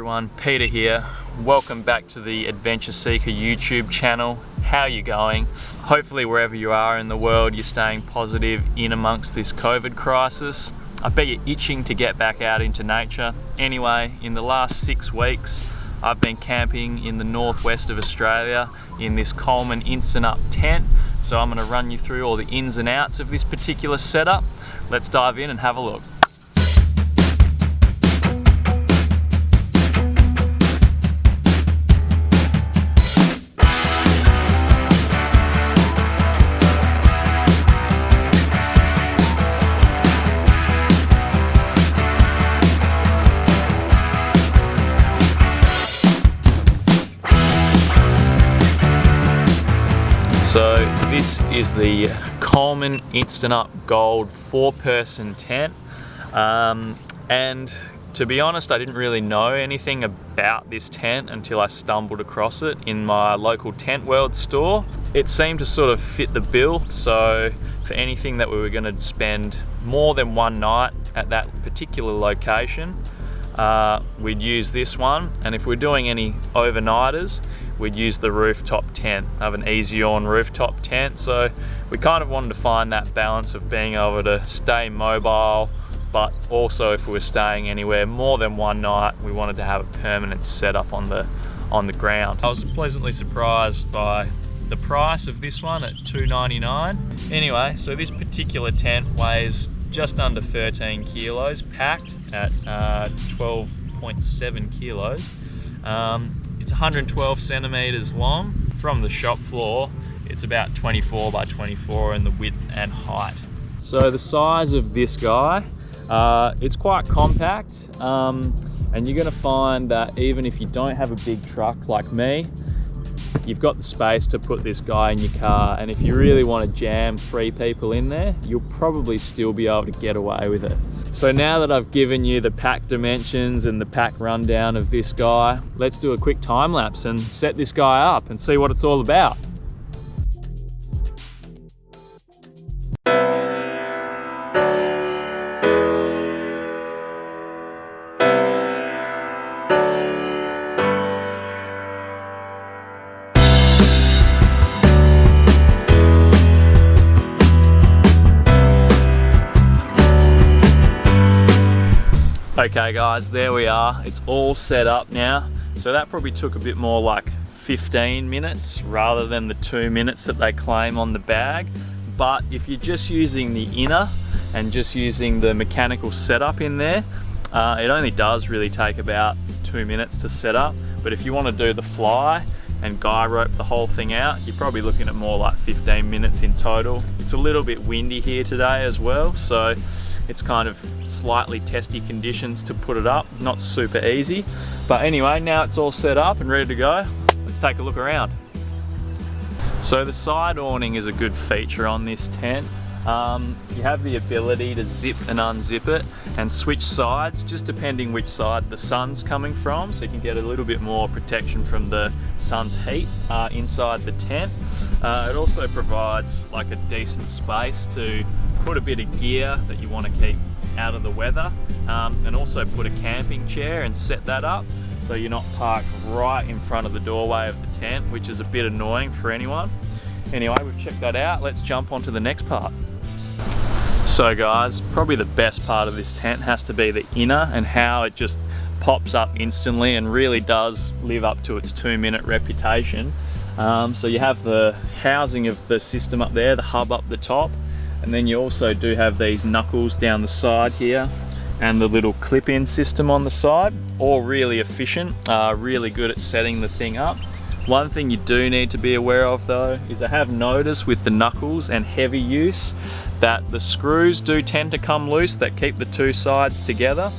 everyone, Peter here. Welcome back to the Adventure Seeker YouTube channel. How are you going? Hopefully wherever you are in the world you're staying positive in amongst this COVID crisis. I bet you're itching to get back out into nature. Anyway, in the last 6 weeks I've been camping in the northwest of Australia in this Coleman Instant Up tent. So I'm going to run you through all the ins and outs of this particular setup. Let's dive in and have a look. So this is the Coleman Instant Up Gold 4-person tent, and to be honest I didn't really know anything about this tent until I stumbled across it in my local Tent World store. It seemed to sort of fit the bill, so for anything that we were going to spend more than one night at that particular location, we'd use this one, and if we're doing any overnighters we'd use the rooftop tent. I have an easy on rooftop tent, so we kind of wanted to find that balance of being able to stay mobile, but also if we were staying anywhere more than one night we wanted to have a permanent setup on the ground. I was pleasantly surprised by the price of this one at $2.99. Anyway, so this particular tent weighs just under 13 kilos packed at 12.7 kilos. It's 112 centimeters long. From the shop floor, it's about 24 by 24 in the width and height. So the size of this guy, it's quite compact, and you're gonna find that even if you don't have a big truck like me, you've got the space to put this guy in your car, and if you really want to jam 3 people in there, you'll probably still be able to get away with it. So now that I've given you the pack dimensions and the pack rundown of this guy, let's do a quick time lapse and set this guy up and see what it's all about. Okay guys, there we are. It's all set up now. So that probably took a bit more like 15 minutes rather than the 2 minutes that they claim on the bag. But if you're just using the inner and just using the mechanical setup in there, it only does really take about 2 minutes to set up. But if you want to do the fly and guy rope the whole thing out, you're probably looking at more like 15 minutes in total. It's a little bit windy here today as well, so it's kind of slightly testy conditions to put it up, not super easy. But anyway, now it's all set up and ready to go. Let's take a look around. So the side awning is a good feature on this tent. You have the ability to zip and unzip it and switch sides just depending which side the sun's coming from, so you can get a little bit more protection from the sun's heat inside the tent. It also provides like a decent space to put a bit of gear that you want to keep out of the weather, and also put a camping chair and set that up so you're not parked right in front of the doorway of the tent, which is a bit annoying for anyone. Anyway, we've checked that out. Let's jump onto the next part. So guys, probably the best part of this tent has to be the inner and how it just pops up instantly and really does live up to its 2-minute reputation. So you have the housing of the system up there, the hub up the top, and then you also do have these knuckles down the side here and the little clip-in system on the side. All really efficient, really good at setting the thing up. One thing you do need to be aware of though is I have noticed with the knuckles and heavy use that the screws do tend to come loose that keep the 2 sides together.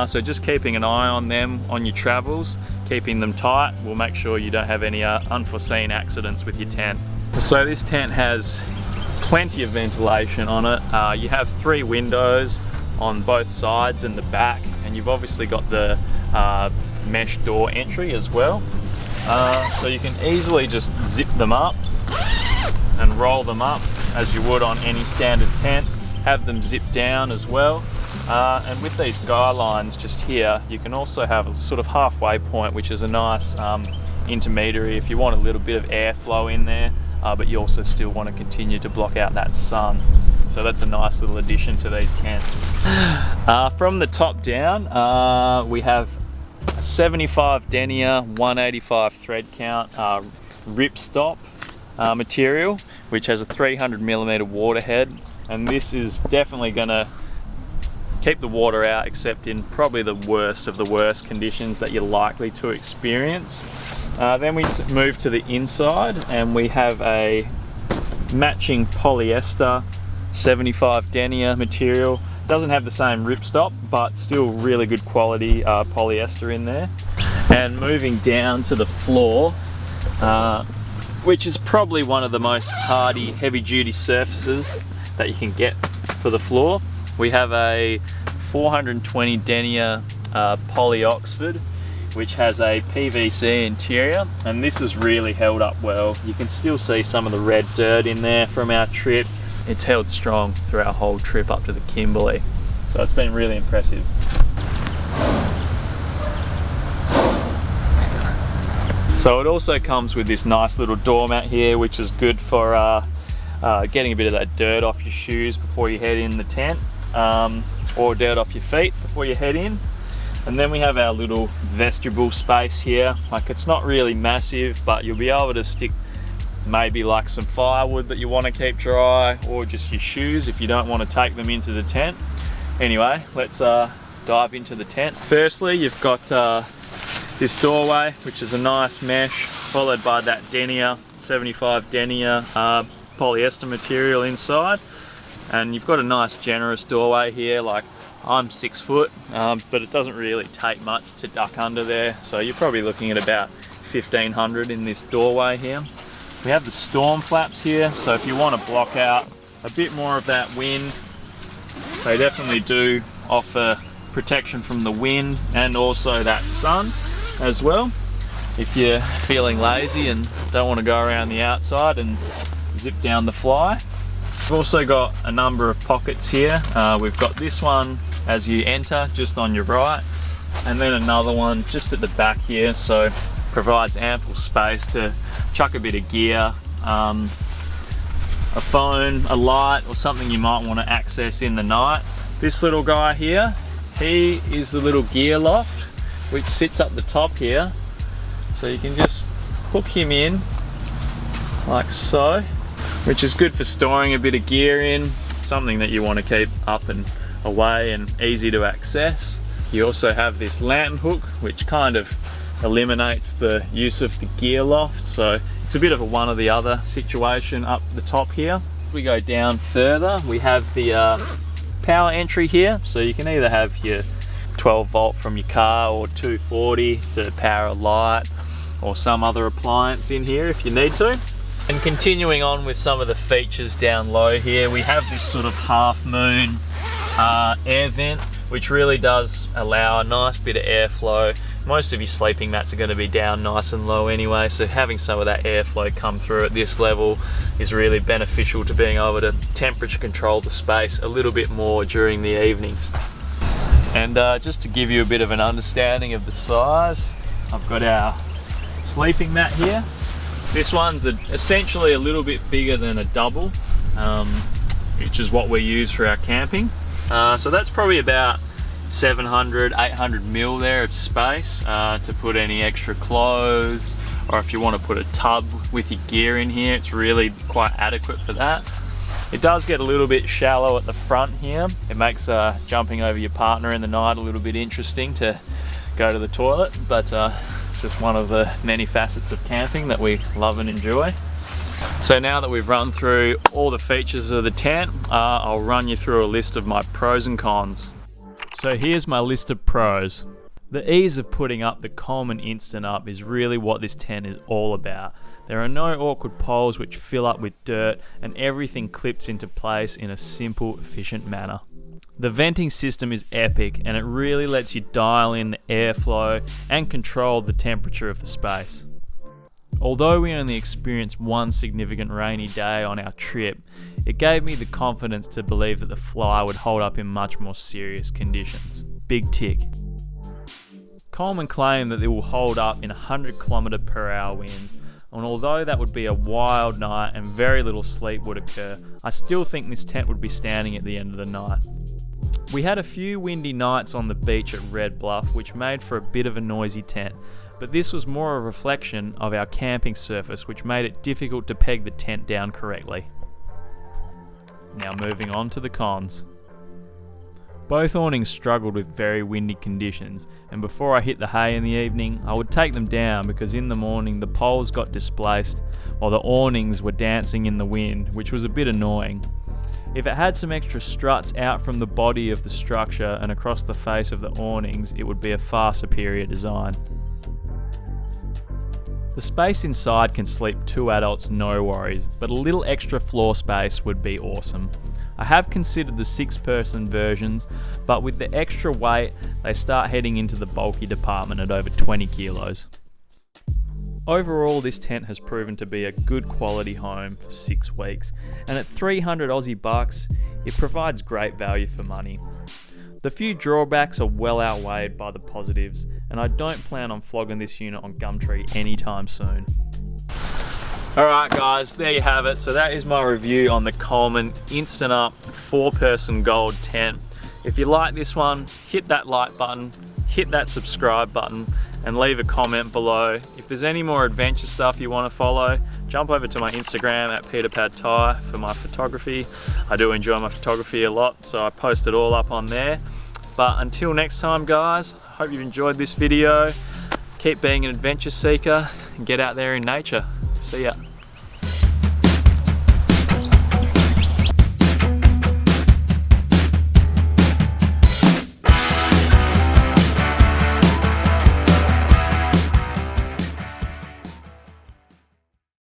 So just keeping an eye on them on your travels, keeping them tight will make sure you don't have any unforeseen accidents with your tent. So this tent has plenty of ventilation on it. You have 3 windows on both sides and the back, and you've obviously got the mesh door entry as well. So you can easily just zip them up and roll them up as you would on any standard tent. Have them zip down as well. And with these guy lines just here, you can also have a sort of halfway point, which is a nice intermediary if you want a little bit of airflow in there, but you also still want to continue to block out that sun. So that's a nice little addition to these tents. From the top down, we have a 75 denier, 185 thread count ripstop material, which has a 300mm water head, and this is definitely going to keep the water out, except in probably the worst of the worst conditions that you're likely to experience. Then we move to the inside, and we have a matching polyester 75 denier material. Doesn't have the same ripstop, but still really good quality polyester in there. And moving down to the floor, which is probably one of the most hardy heavy duty surfaces that you can get for the floor, we have a 420 denier poly Oxford, which has a PVC interior, and this has really held up well. You can still see some of the red dirt in there from our trip. It's held strong through our whole trip up to the Kimberley, so it's been really impressive. So it also comes with this nice little doormat here, which is good for getting a bit of that dirt off your shoes before you head in the tent, or dirt off your feet before you head in. And then we have our little vestibule space here. Like, it's not really massive, but you'll be able to stick maybe like some firewood that you want to keep dry, or just your shoes if you don't want to take them into the tent. Anyway, let's dive into the tent. Firstly, you've got this doorway, which is a nice mesh, followed by that denier, 75 denier polyester material inside. And you've got a nice generous doorway here. Like, I'm 6 foot, but it doesn't really take much to duck under there. So you're probably looking at about 1500 in this doorway here. We have the storm flaps here, so if you want to block out a bit more of that wind, they definitely do offer protection from the wind and also that sun as well. If you're feeling lazy and don't want to go around the outside and zip down the fly. We've also got a number of pockets here. We've got this one as you enter, just on your right, and then another one just at the back here, so provides ample space to chuck a bit of gear, a phone, a light, or something you might want to access in the night. This little guy here, he is the little gear loft, which sits up the top here, so you can just hook him in like so, which is good for storing a bit of gear in, something that you want to keep up and away and easy to access. You also have this lantern hook, which kind of eliminates the use of the gear loft, so it's a bit of a one or the other situation up the top here. We go down further, we have the power entry here, so you can either have your 12 volt from your car or 240 to power a light or some other appliance in here if you need to. And continuing on with some of the features down low here, we have this sort of half moon air vent, which really does allow a nice bit of airflow. Most of your sleeping mats are going to be down nice and low anyway, so having some of that airflow come through at this level is really beneficial to being able to temperature control the space a little bit more during the evenings. And just to give you a bit of an understanding of the size, I've got our sleeping mat here. This one's essentially a little bit bigger than a double, which is what we use for our camping. So that's probably about 700, 800 mil there of space to put any extra clothes, or if you want to put a tub with your gear in here, it's really quite adequate for that. It does get a little bit shallow at the front here. It makes jumping over your partner in the night a little bit interesting to go to the toilet, but it's just one of the many facets of camping that we love and enjoy. So now that we've run through all the features of the tent, I'll run you through a list of my pros and cons. So here's my list of pros. The ease of putting up the Coleman Instant Up is really what this tent is all about. There are no awkward poles which fill up with dirt, and everything clips into place in a simple, efficient manner. The venting system is epic, and it really lets you dial in the airflow and control the temperature of the space. Although we only experienced one significant rainy day on our trip, it gave me the confidence to believe that the Fly would hold up in much more serious conditions. Big tick. Coleman claimed that it will hold up in 100km/h winds, and although that would be a wild night and very little sleep would occur, I still think this tent would be standing at the end of the night. We had a few windy nights on the beach at Red Bluff, which made for a bit of a noisy tent, but this was more a reflection of our camping surface, which made it difficult to peg the tent down correctly. Now moving on to the cons. Both awnings struggled with very windy conditions, and before I hit the hay in the evening, I would take them down because in the morning the poles got displaced while the awnings were dancing in the wind, which was a bit annoying. If it had some extra struts out from the body of the structure and across the face of the awnings, it would be a far superior design. The space inside can sleep 2 adults, no worries, but a little extra floor space would be awesome. I have considered the 6-person versions, but with the extra weight, they start heading into the bulky department at over 20 kilos. Overall, this tent has proven to be a good quality home for 6 weeks, and at 300 Aussie bucks, it provides great value for money. The few drawbacks are well outweighed by the positives, and I don't plan on flogging this unit on Gumtree anytime soon. Alright guys, there you have it. So that is my review on the Coleman Instant Up 4-person gold tent. If you like this one, hit that like button, hit that subscribe button, and leave a comment below. If there's any more adventure stuff you want to follow, jump over to my Instagram at PeterPadTye for my photography. I do enjoy my photography a lot, so I post it all up on there. But until next time guys, hope you've enjoyed this video. Keep being an adventure seeker and get out there in nature. See ya.